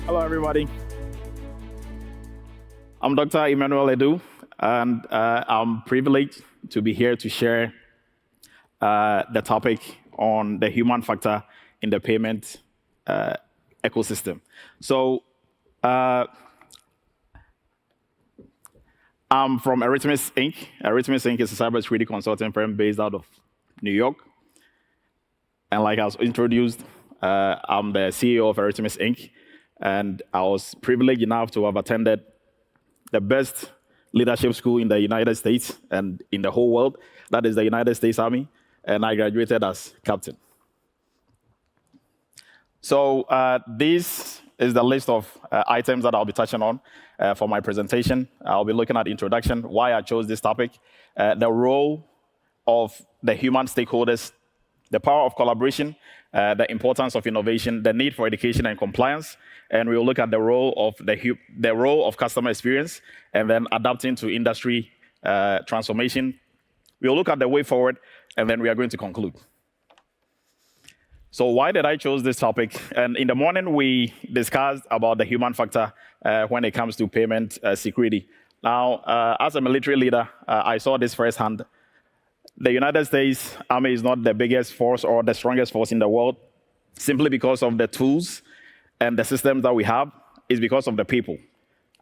Hello, everybody. I'm Dr. Emmanuel Edu, and I'm privileged to be here to share the topic on the human factor in the payment ecosystem. So, I'm from Eretmis Inc. Eretmis Inc. is a cybersecurity consulting firm based out of New York. And like I was introduced, I'm the CEO of Eretmis Inc. And I was privileged enough to have attended the best leadership school in the United States and in the whole world. That is the United States Army. And I graduated as captain. So this is the list of items that I'll be touching on for my presentation. I'll be looking at introduction, why I chose this topic, the role of the human stakeholders, the power of collaboration, the importance of innovation, the need for education and compliance, and we'll look at the role of customer experience, and then adapting to industry transformation. We'll look at the way forward, and then we are going to conclude. So why did I choose this topic? And in the morning, we discussed about the human factor when it comes to payment security. Now, as a military leader, I saw this firsthand. The United States Army is not the biggest force or the strongest force in the world simply because of the tools and the systems that we have. It's because of the people.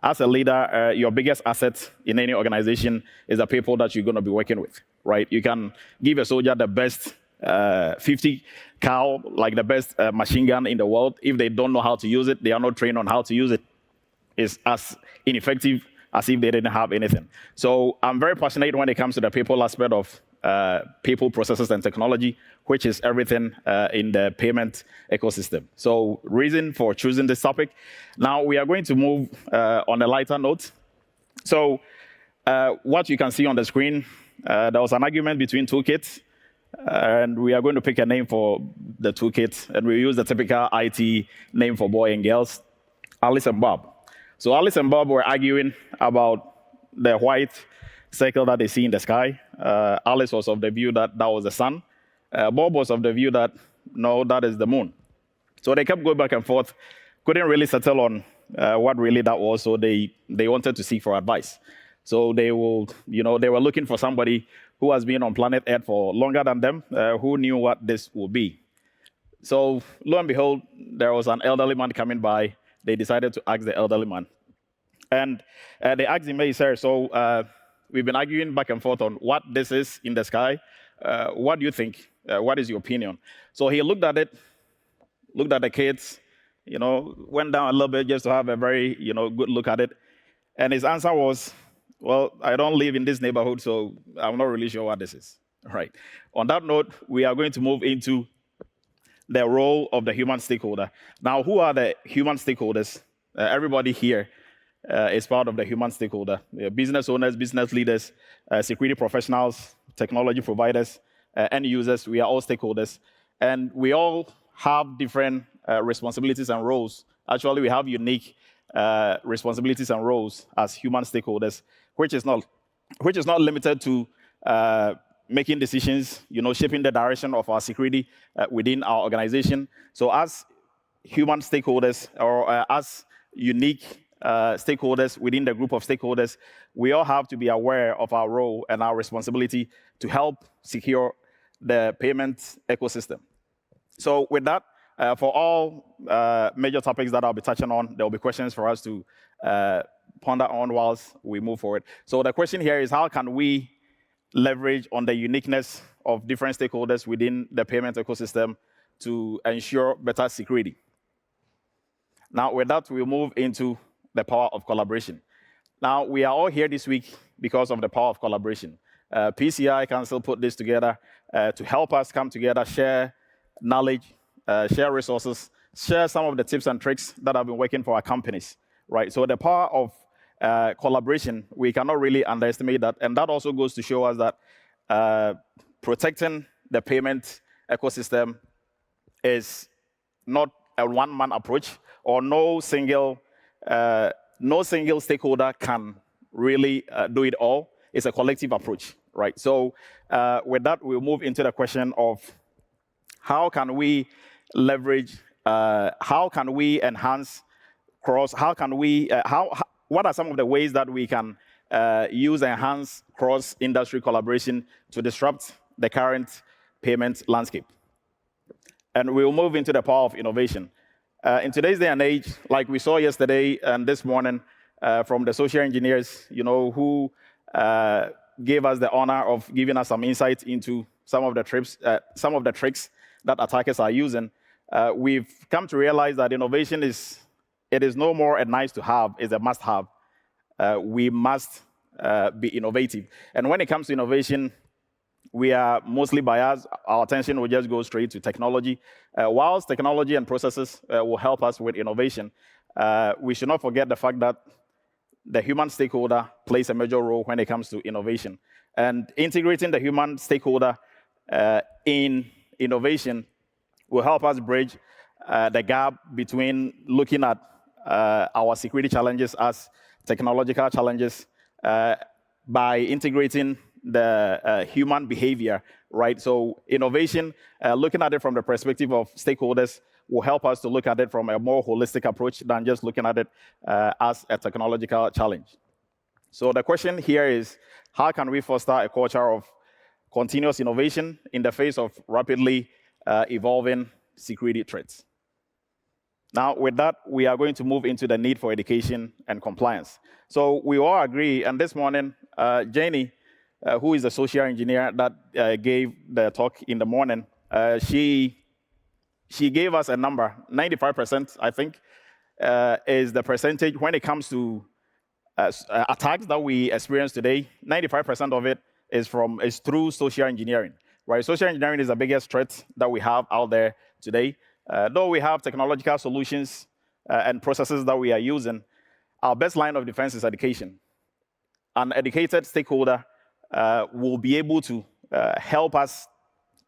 As a leader, your biggest asset in any organization is the people that you're going to be working with, right? You can give a soldier the best 50 cal, like the best machine gun in the world. If they don't know how to use it, they are not trained on how to use it. It's as ineffective as if they didn't have anything. So I'm very passionate when it comes to the people aspect of people, processes, and technology, which is everything in the payment ecosystem. So reason for choosing this topic. Now we are going to move on a lighter note. So what you can see on the screen, there was an argument between two kids. And we are going to pick a name for the two kids, and we use the typical IT name for boy and girls, Alice and Bob. So Alice and Bob were arguing about the white circle that they see in the sky. Alice was of the view that that was the sun. Bob was of the view that, no, that is the moon. So they kept going back and forth, couldn't really settle on what really that was, so they wanted to seek for advice. So they were looking for somebody who has been on planet Earth for longer than them, who knew what this would be. So lo and behold, there was an elderly man coming by. They decided to ask the elderly man. And they asked him, hey, sir, so we've been arguing back and forth on what this is in the sky. What do you think? What is your opinion? So he looked at it, looked at the kids, went down a little bit just to have a very, good look at it. And his answer was, well, I don't live in this neighborhood, so I'm not really sure what this is. All right. On that note, we are going to move into the role of the human stakeholder. Now, who are the human stakeholders? Everybody here is part of the human stakeholder. Business owners, business leaders, security professionals, technology providers, end users, we are all stakeholders. And we all have different responsibilities and roles. Actually, we have unique responsibilities and roles as human stakeholders, which is not limited to making decisions, shaping the direction of our security within our organization. So as human stakeholders or as unique stakeholders within the group of stakeholders, we all have to be aware of our role and our responsibility to help secure the payment ecosystem. So with that, for all major topics that I'll be touching on, there will be questions for us to ponder on whilst we move forward. So the question here is, how can we leverage on the uniqueness of different stakeholders within the payment ecosystem to ensure better security? Now, with that, we'll move into the power of collaboration. Now, we are all here this week because of the power of collaboration. PCI Council put this together to help us come together, share knowledge, share resources, share some of the tips and tricks that have been working for our companies, right? So the power of collaboration, we cannot really underestimate that. And that also goes to show us that protecting the payment ecosystem is not a one-man approach, or no single stakeholder can really do it all. It's a collective approach, right? So with that, we'll move into the question of how can we leverage, how can we enhance how can we, what are some of the ways that we can use enhanced cross-industry collaboration to disrupt the current payment landscape? And we'll move into the power of innovation. In today's day and age, like we saw yesterday and this morning from the social engineers, who gave us the honor of giving us some insight into some of the tricks that attackers are using, we've come to realize that innovation is no more a nice to have, it's a must have. We must be innovative. And when it comes to innovation, we are mostly biased. Our attention will just go straight to technology. Whilst technology and processes will help us with innovation, we should not forget the fact that the human stakeholder plays a major role when it comes to innovation. And integrating the human stakeholder in innovation will help us bridge the gap between looking at our security challenges as technological challenges by integrating the human behavior, right? So innovation, looking at it from the perspective of stakeholders, will help us to look at it from a more holistic approach than just looking at it as a technological challenge. So the question here is, how can we foster a culture of continuous innovation in the face of rapidly evolving security threats? Now, with that, we are going to move into the need for education and compliance. So we all agree, and this morning, Janie, who is a social engineer that gave the talk in the morning, she gave us a number, 95%, I think, is the percentage when it comes to attacks that we experience today. 95% of it is through social engineering, right? Social engineering is the biggest threat that we have out there today. Though we have technological solutions and processes that we are using, our best line of defense is education. An educated stakeholder will be able to help us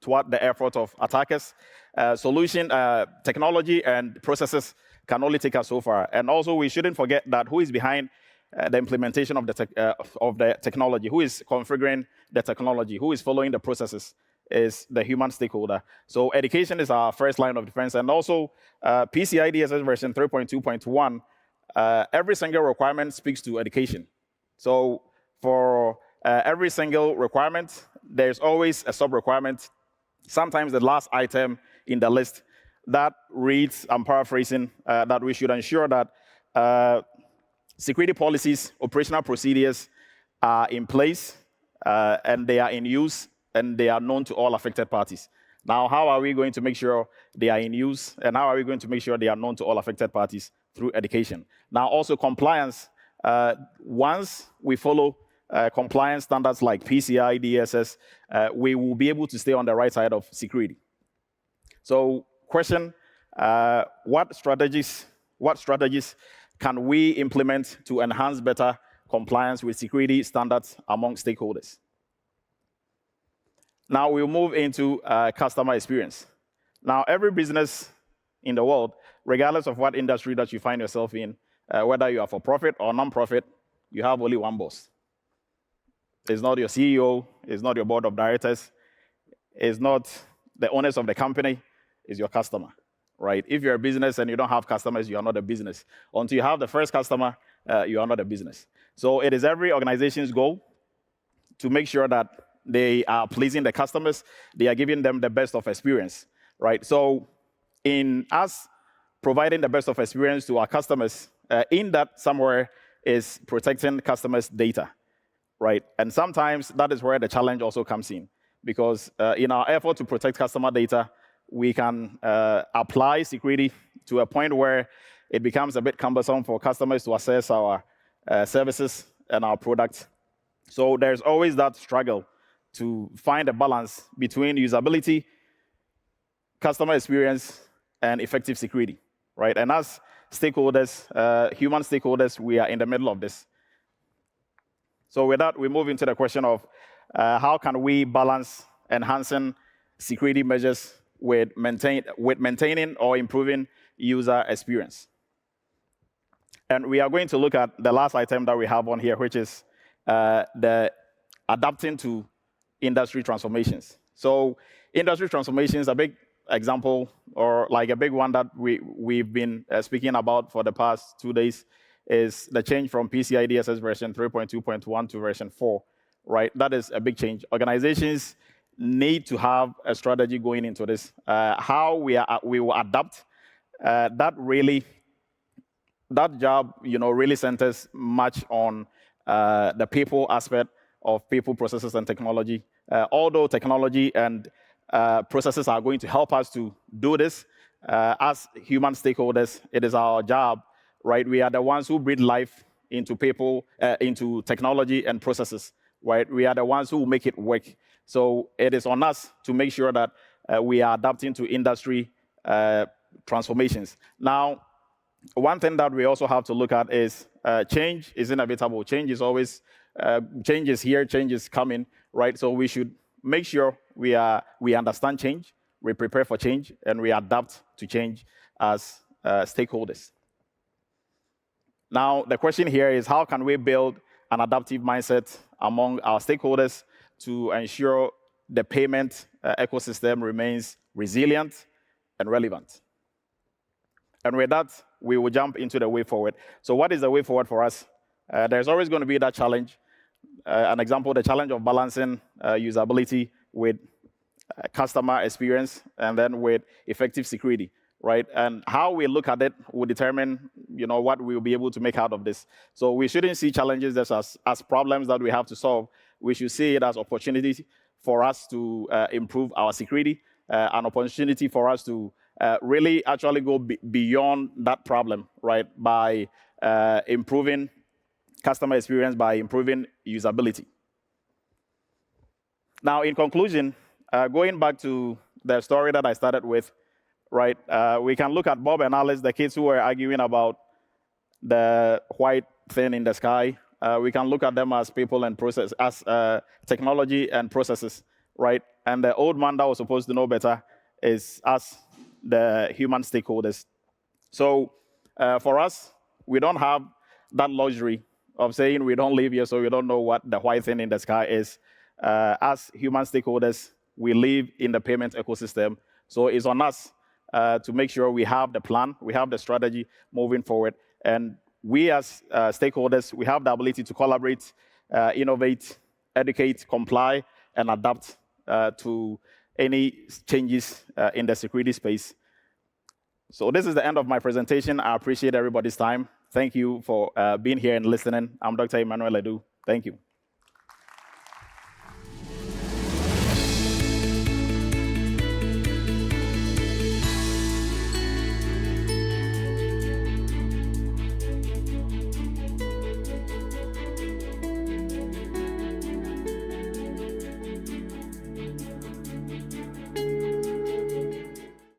thwart the effort of attackers. Technology and processes can only take us so far. And also, we shouldn't forget that who is behind the implementation of the technology, who is configuring the technology, who is following the processes, is the human stakeholder. So education is our first line of defense. And also, PCI DSS version 3.2.1, every single requirement speaks to education. So for every single requirement, there's always a sub-requirement, sometimes the last item in the list, that reads, I'm paraphrasing, that we should ensure that security policies, operational procedures are in place, and they are in use, and they are known to all affected parties. Now, how are we going to make sure they are in use, and how are we going to make sure they are known to all affected parties? Through education. Now, also compliance. Once we follow compliance standards like PCI DSS, we will be able to stay on the right side of security. So, question, what strategies can we implement to enhance better compliance with security standards among stakeholders? Now we'll move into customer experience. Now, every business in the world, regardless of what industry that you find yourself in, whether you are for profit or non-profit, you have only one boss. It's not your CEO, it's not your board of directors, it's not the owners of the company, it's your customer, right? If you're a business and you don't have customers, you are not a business. Until you have the first customer, you are not a business. So it is every organization's goal to make sure that they are pleasing the customers, they are giving them the best of experience, right? So in us providing the best of experience to our customers, in that somewhere is protecting customers' data, right? And sometimes that is where the challenge also comes in, because in our effort to protect customer data, we can apply security to a point where it becomes a bit cumbersome for customers to access our services and our products. So there's always that struggle to find a balance between usability, customer experience, and effective security, right? And as stakeholders, human stakeholders, we are in the middle of this. So with that, we move into the question of how can we balance enhancing security measures with maintaining or improving user experience. And we are going to look at the last item that we have on here, which is the adapting to industry transformations. So industry transformations, a big example, or like a big one that we've been speaking about for the past 2 days, is the change from PCI DSS version 3.2.1 to version 4, right? That is a big change. Organizations need to have a strategy going into this. How we will adapt, that job, really centers much on the people aspect of people, processes, and technology. Although technology and processes are going to help us to do this, as human stakeholders, it is our job, right? We are the ones who breathe life into people, into technology and processes, right? We are the ones who make it work. So it is on us to make sure that we are adapting to industry transformations. Now, one thing that we also have to look at is change is inevitable. Change is always, change is here, change is coming, right? So we should make sure we understand change, we prepare for change, and we adapt to change as stakeholders. Now, the question here is, how can we build an adaptive mindset among our stakeholders to ensure the payment ecosystem remains resilient and relevant? And with that, we will jump into the way forward. So what is the way forward for us? There's always going to be that challenge. An example, the challenge of balancing usability with customer experience and then with effective security, right? And how we look at it will determine, what we will be able to make out of this. So we shouldn't see challenges just as problems that we have to solve. We should see it as opportunities for us to improve our security, an opportunity for us to really actually go beyond that problem, right? By improving customer experience, by improving usability. Now, in conclusion, going back to the story that I started with, right? We can look at Bob and Alice, the kids who were arguing about the white thing in the sky. We can look at them as people and process, as technology and processes, right? And the old man that was supposed to know better is us, the human stakeholders. So for us, we don't have that luxury of saying we don't live here, so we don't know what the white thing in the sky is. As human stakeholders, we live in the payment ecosystem. So it's on us to make sure we have the plan, we have the strategy moving forward. And we as stakeholders, we have the ability to collaborate, innovate, educate, comply, and adapt to any changes in the security space. So this is the end of my presentation. I appreciate everybody's time. Thank you for being here and listening. I'm Dr. Emmanuel Adu. Thank you.